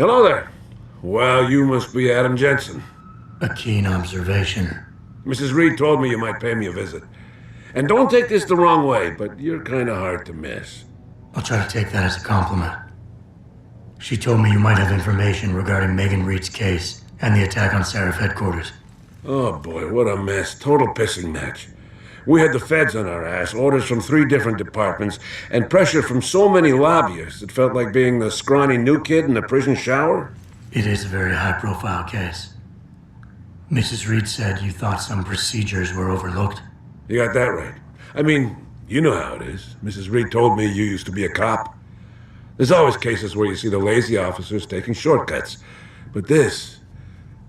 Hello there. Well, you must be Adam Jensen. A keen observation. Mrs. Reed told me you might pay me a visit. And don't take this the wrong way, but you're kind of hard to miss. I'll try to take that as a compliment. She told me you might have information regarding Megan Reed's case and the attack on Seraph headquarters. Oh boy, what a mess. Total pissing match. We had the feds on our ass, orders from 3 different departments, and pressure from so many lobbyists it felt like being the scrawny new kid in the prison shower. It is a very high-profile case. Mrs. Reed said you thought some procedures were overlooked. You got that right. I mean, you know how it is. Mrs. Reed told me you used to be a cop. There's always cases where you see the lazy officers taking shortcuts. But this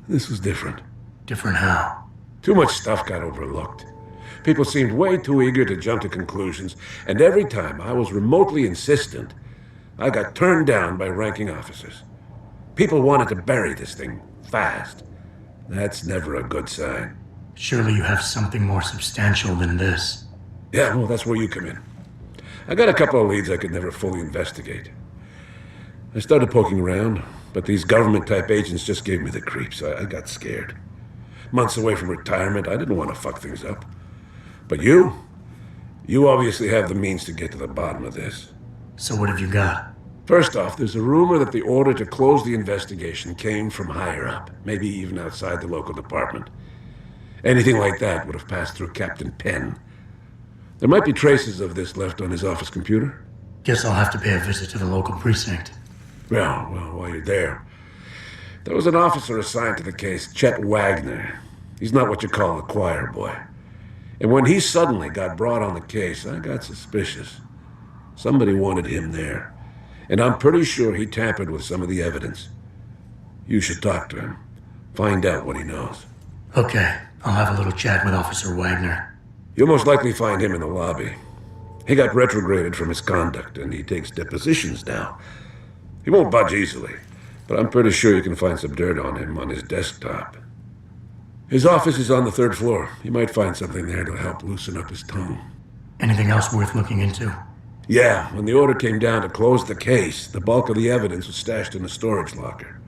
was different. Different how? Too much stuff got overlooked. People seemed way too eager to jump to conclusions, and every time I was remotely insistent, I got turned down by ranking officers. People wanted to bury this thing fast. That's never a good sign. Surely you have something more substantial than this. Yeah, well, that's where you come in. I got a couple of leads I could never fully investigate. I started poking around, but these government-type agents just gave me the creeps. I got scared. Months away from retirement, I didn't want to fuck things up. But you obviously have the means to get to the bottom of this. So what have you got? First off, there's a rumor that the order to close the investigation came from higher up, maybe even outside the local department. Anything like that would have passed through Captain Penn. There might be traces of this left on his office computer. Guess I'll have to pay a visit to the local precinct. Well, while you're there, there was an officer assigned to the case, Chet Wagner. He's not what you call a choir boy. And when he suddenly got brought on the case, I got suspicious. Somebody wanted him there. And I'm pretty sure he tampered with some of the evidence. You should talk to him. Find out what he knows. Okay, I'll have a little chat with Officer Wagner. You'll most likely find him in the lobby. He got retrograded from his conduct, and he takes depositions now. He won't budge easily, but I'm pretty sure you can find some dirt on him on his desktop. His office is on the 3rd floor. You might find something there to help loosen up his tongue. Anything else worth looking into? Yeah, when the order came down to close the case, the bulk of the evidence was stashed in a storage locker.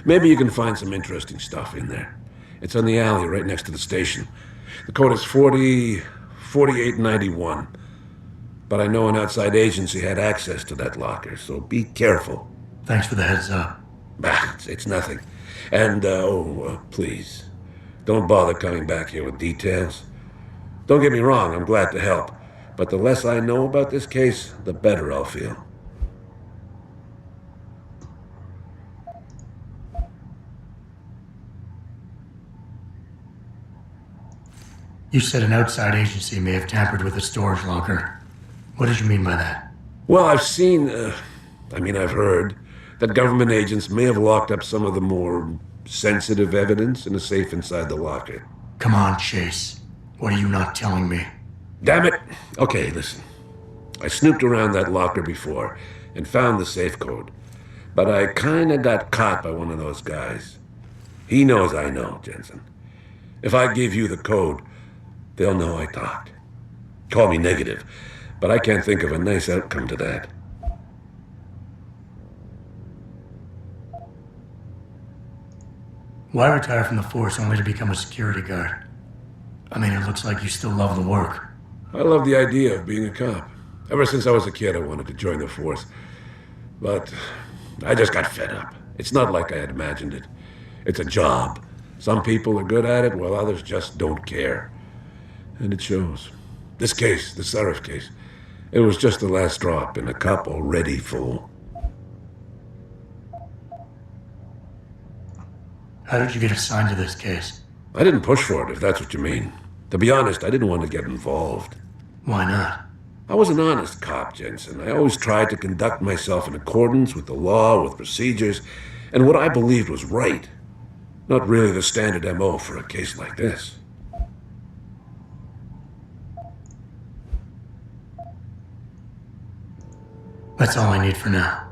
Maybe you can find some interesting stuff in there. It's on the alley right next to the station. The code is 4891. But I know an outside agency had access to that locker, so be careful. Thanks for the heads up. Bah, it's nothing. And, please, don't bother coming back here with details. Don't get me wrong, I'm glad to help. But the less I know about this case, the better I'll feel. You said an outside agency may have tampered with the storage locker. What did you mean by that? Well, I've heard that government agents may have locked up some of the more sensitive evidence in a safe inside the locker. Come on, Chase. What are you not telling me? Damn it! Okay, listen. I snooped around that locker before and found the safe code. But I kinda got caught by one of those guys. He knows I know, Jensen. If I give you the code, they'll know I talked. Call me negative, but I can't think of a nice outcome to that. Why retire from the force only to become a security guard? I mean, it looks like you still love the work. I love the idea of being a cop. Ever since I was a kid, I wanted to join the force. But I just got fed up. It's not like I had imagined it. It's a job. Some people are good at it, while others just don't care. And it shows. This case, the Seraph case, it was just the last drop in a cup already full. How did you get assigned to this case? I didn't push for it, if that's what you mean. To be honest, I didn't want to get involved. Why not? I was an honest cop, Jensen. I always tried to conduct myself in accordance with the law, with procedures, and what I believed was right. Not really the standard MO for a case like this. That's all I need for now.